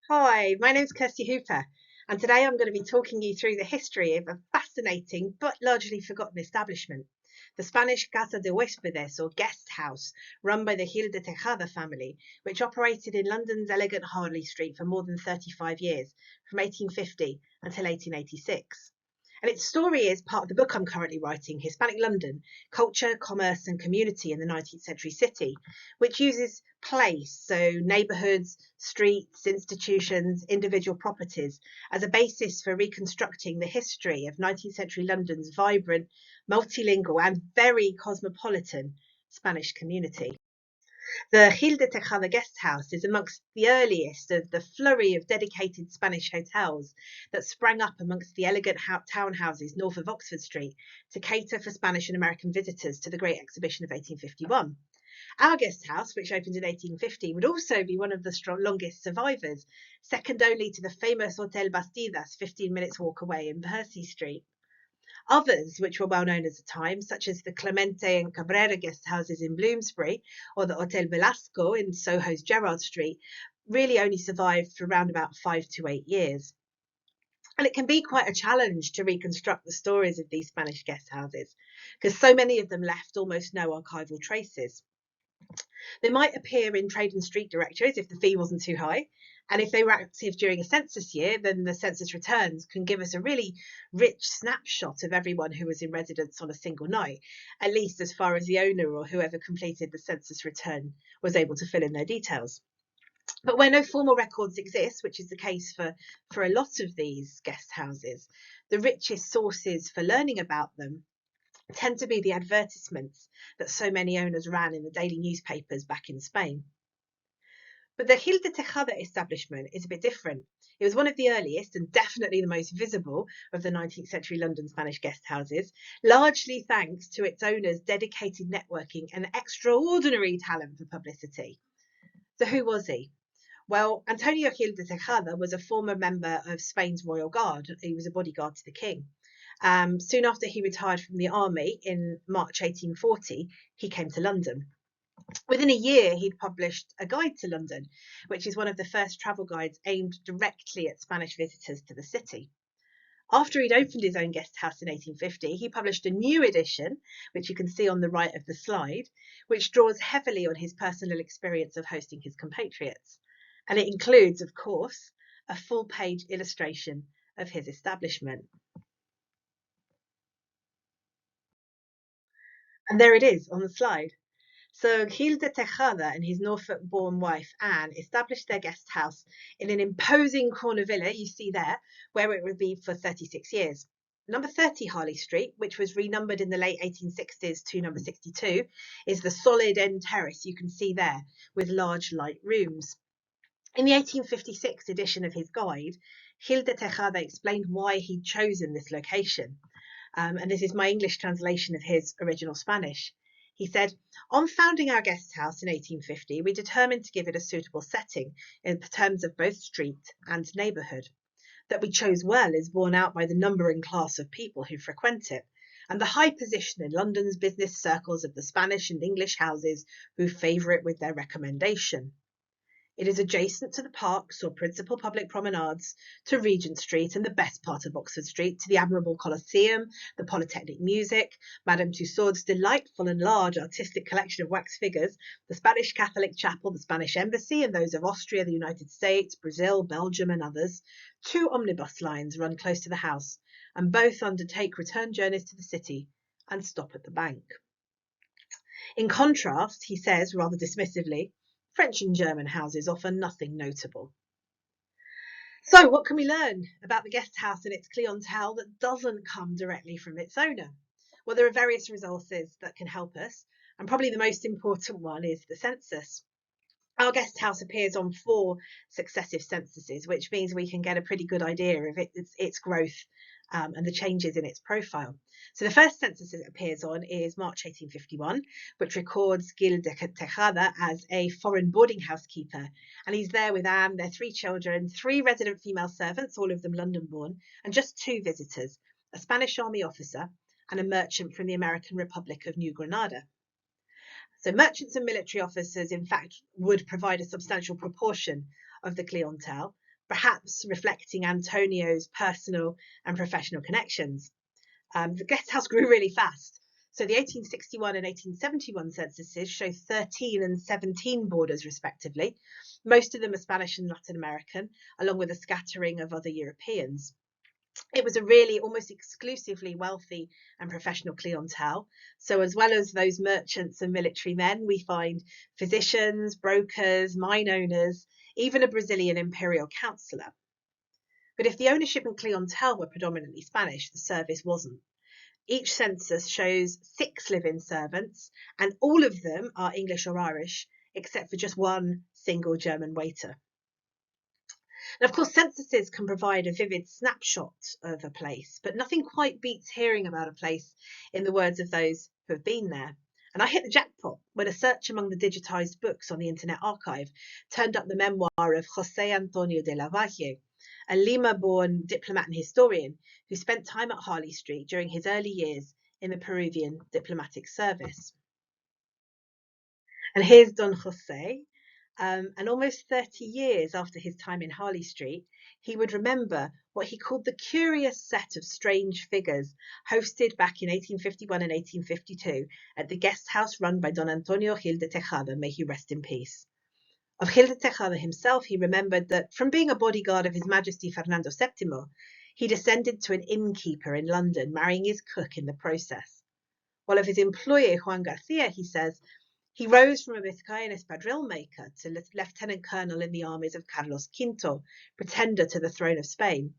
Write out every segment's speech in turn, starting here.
Hi, my name's Kirsty Hooper, and today I'm going to be talking you through the history of a fascinating but largely forgotten establishment, the Spanish Casa de Huéspedes or guest house, run by the Gil de Tejada family, which operated in London's elegant Harley Street for more than 35 years, from 1850 until 1886. And its story is part of the book I'm currently writing, Hispanic London, Culture, Commerce and Community in the 19th Century City, which uses place, so neighbourhoods, streets, institutions, individual properties, as a basis for reconstructing the history of 19th century London's vibrant, multilingual and very cosmopolitan Spanish community. The Gil de Tejada Guesthouse is amongst the earliest of the flurry of dedicated Spanish hotels that sprang up amongst the elegant townhouses north of Oxford Street to cater for Spanish and American visitors to the Great Exhibition of 1851. Our guest house, which opened in 1850, would also be one of the longest survivors, second only to the famous Hotel Bastidas, 15 minutes walk away in Percy Street. Others, which were well known at the time, such as the Clemente and Cabrera guest houses in Bloomsbury or the Hotel Velasco in Soho's Gerrard Street, really only survived for around about 5 to 8 years. And it can be quite a challenge to reconstruct the stories of these Spanish guest houses, because so many of them left almost no archival traces. They might appear in trade and street directories if the fee wasn't too high. And if they were active during a census year, then the census returns can give us a really rich snapshot of everyone who was in residence on a single night, at least as far as the owner or whoever completed the census return was able to fill in their details. But where no formal records exist, which is the case for a lot of these guest houses, the richest sources for learning about them tend to be the advertisements that so many owners ran in the daily newspapers back in Spain. But the Gil de Tejada establishment is a bit different. It was one of the earliest and definitely the most visible of the 19th century London Spanish guest houses, largely thanks to its owner's dedicated networking and extraordinary talent for publicity. So who was he? Well, Antonio Gil de Tejada was a former member of Spain's Royal Guard. He was a bodyguard to the king. Soon after he retired from the army in March 1840, he came to London. Within a year, he'd published a guide to London, which is one of the first travel guides aimed directly at Spanish visitors to the city. After he'd opened his own guest house in 1850, he published a new edition, which you can see on the right of the slide, which draws heavily on his personal experience of hosting his compatriots. And it includes, of course, a full-page illustration of his establishment. And there it is on the slide. So Gil de Tejada and his Norfolk-born wife Anne established their guest house in an imposing corner villa you see there, where it would be for 36 years. Number 30 Harley Street, which was renumbered in the late 1860s to number 62, is the solid end terrace you can see there, with large light rooms. In the 1856 edition of his guide, Gil de Tejada explained why he'd chosen this location. And this is my English translation of his original Spanish. He said, on founding our guest house in 1850, we determined to give it a suitable setting in terms of both street and neighbourhood. That we chose well is borne out by the number and class of people who frequent it, and the high position in London's business circles of the Spanish and English houses who favour it with their recommendation. It is adjacent to the parks or principal public promenades, to Regent Street and the best part of Oxford Street, to the admirable Colosseum, the Polytechnic Music, Madame Tussauds' delightful and large artistic collection of wax figures, the Spanish Catholic Chapel, the Spanish Embassy, and those of Austria, the United States, Brazil, Belgium, and others. 2 omnibus lines run close to the house, and both undertake return journeys to the city and stop at the bank. In contrast, he says rather dismissively, French and German houses offer nothing notable. So what can we learn about the guest house and its clientele that doesn't come directly from its owner? Well, there are various resources that can help us, and probably the most important one is the census. Our guest house appears on 4 successive censuses, which means we can get a pretty good idea of its growth and the changes in its profile. So the first census it appears on is March 1851, which records Gil de Tejada as a foreign boarding house keeper. And he's there with Anne, their 3 children, 3 resident female servants, all of them London-born, and just 2 visitors, a Spanish Army officer and a merchant from the American Republic of New Granada. So merchants and military officers, in fact, would provide a substantial proportion of the clientele, perhaps reflecting Antonio's personal and professional connections. The guest house grew really fast. So the 1861 and 1871 censuses show 13 and 17 boarders respectively. Most of them are Spanish and Latin American, along with a scattering of other Europeans. It was a really almost exclusively wealthy and professional clientele. So as well as those merchants and military men, we find physicians, brokers, mine owners, even a Brazilian imperial councillor. But if the ownership and clientele were predominantly Spanish, the service wasn't. Each census shows 6 live-in servants, and all of them are English or Irish, except for just one single German waiter. Now, of course, censuses can provide a vivid snapshot of a place, but nothing quite beats hearing about a place in the words of those who have been there. And I hit the jackpot when a search among the digitised books on the Internet Archive turned up the memoir of José Antonio de Lavalle, a Lima-born diplomat and historian who spent time at Harley Street during his early years in the Peruvian diplomatic service. And here's Don José, and almost 30 years after his time in Harley Street, he would remember what he called the curious set of strange figures hosted back in 1851 and 1852 at the guest house run by Don Antonio Gil de Tejada, may he rest in peace. Of Gil de Tejada himself, he remembered that from being a bodyguard of His Majesty Fernando VII, he descended to an innkeeper in London, marrying his cook in the process. While of his employer, Juan Garcia, he says, he rose from a Biscayan espadrille maker to lieutenant colonel in the armies of Carlos V, pretender to the throne of Spain,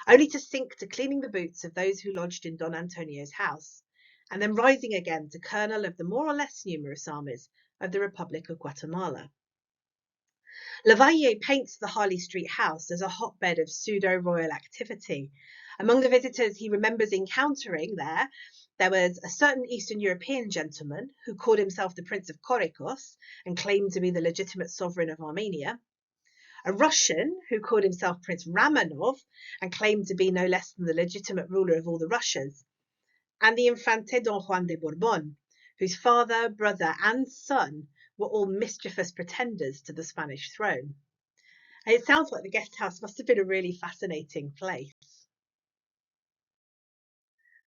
only to sink to cleaning the boots of those who lodged in Don Antonio's house, and then rising again to colonel of the more or less numerous armies of the Republic of Guatemala. Lavalle paints the Harley Street house as a hotbed of pseudo-royal activity. Among the visitors he remembers encountering there was a certain Eastern European gentleman who called himself the Prince of Korikos and claimed to be the legitimate sovereign of Armenia, a Russian who called himself Prince Ramanov and claimed to be no less than the legitimate ruler of all the Russias, and the Infante Don Juan de Bourbon, whose father, brother and son were all mischievous pretenders to the Spanish throne. And it sounds like the guest house must have been a really fascinating place.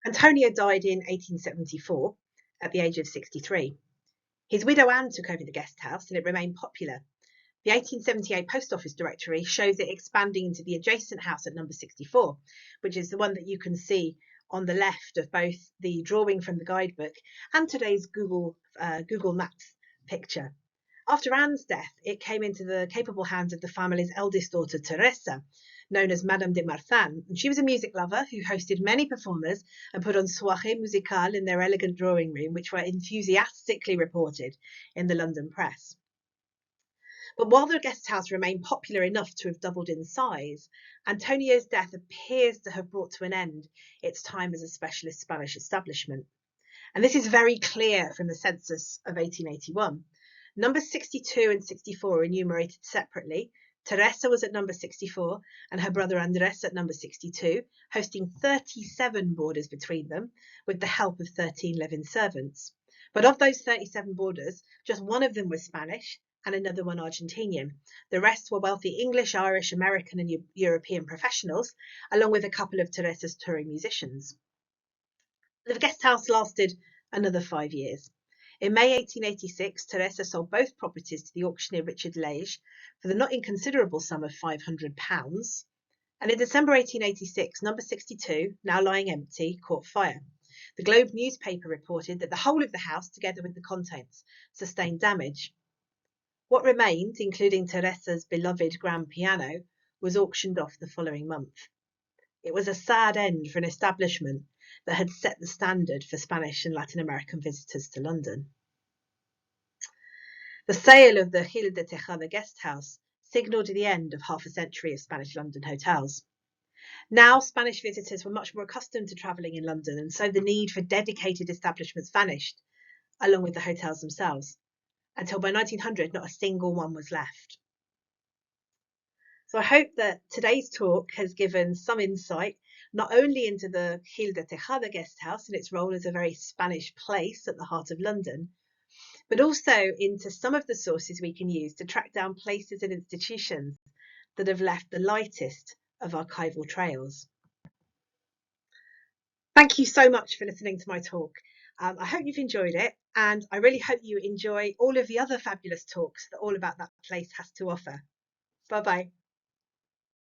Antonio died in 1874 at the age of 63. His widow Anne took over the guest house and it remained popular. The 1878 Post Office Directory shows it expanding into the adjacent house at number 64, which is the one that you can see on the left of both the drawing from the guidebook and today's Google Maps picture. After Anne's death, it came into the capable hands of the family's eldest daughter, Teresa, known as Madame de Marsan, and she was a music lover who hosted many performers and put on soirées musicales in their elegant drawing room, which were enthusiastically reported in the London press. But while the guest house remained popular enough to have doubled in size, Antonio's death appears to have brought to an end its time as a specialist Spanish establishment. And this is very clear from the census of 1881. Numbers 62 and 64 are enumerated separately. Teresa was at number 64 and her brother Andres at number 62, hosting 37 boarders between them with the help of 13 live-in servants. But of those 37 boarders, just one of them was Spanish and another one Argentinian. The rest were wealthy English, Irish, American and European professionals, along with a couple of Teresa's touring musicians. The guest house lasted another 5 years. In May 1886, Teresa sold both properties to the auctioneer Richard Lage for the not inconsiderable sum of £500. And in December 1886, number 62, now lying empty, caught fire. The Globe newspaper reported that the whole of the house, together with the contents, sustained damage. What remained, including Teresa's beloved grand piano, was auctioned off the following month. It was a sad end for an establishment that had set the standard for Spanish and Latin American visitors to London. The sale of the Gil de Tejada guest house signalled the end of half a century of Spanish London hotels. Now Spanish visitors were much more accustomed to travelling in London, and so the need for dedicated establishments vanished, along with the hotels themselves, until by 1900 not a single one was left. So I hope that today's talk has given some insight not only into the Gil de Tejada guest house and its role as a very Spanish place at the heart of London, but also into some of the sources we can use to track down places and institutions that have left the lightest of archival trails. Thank you so much for listening to my talk. I hope you've enjoyed it, and I really hope you enjoy all of the other fabulous talks that All About That Place has to offer. Bye-bye.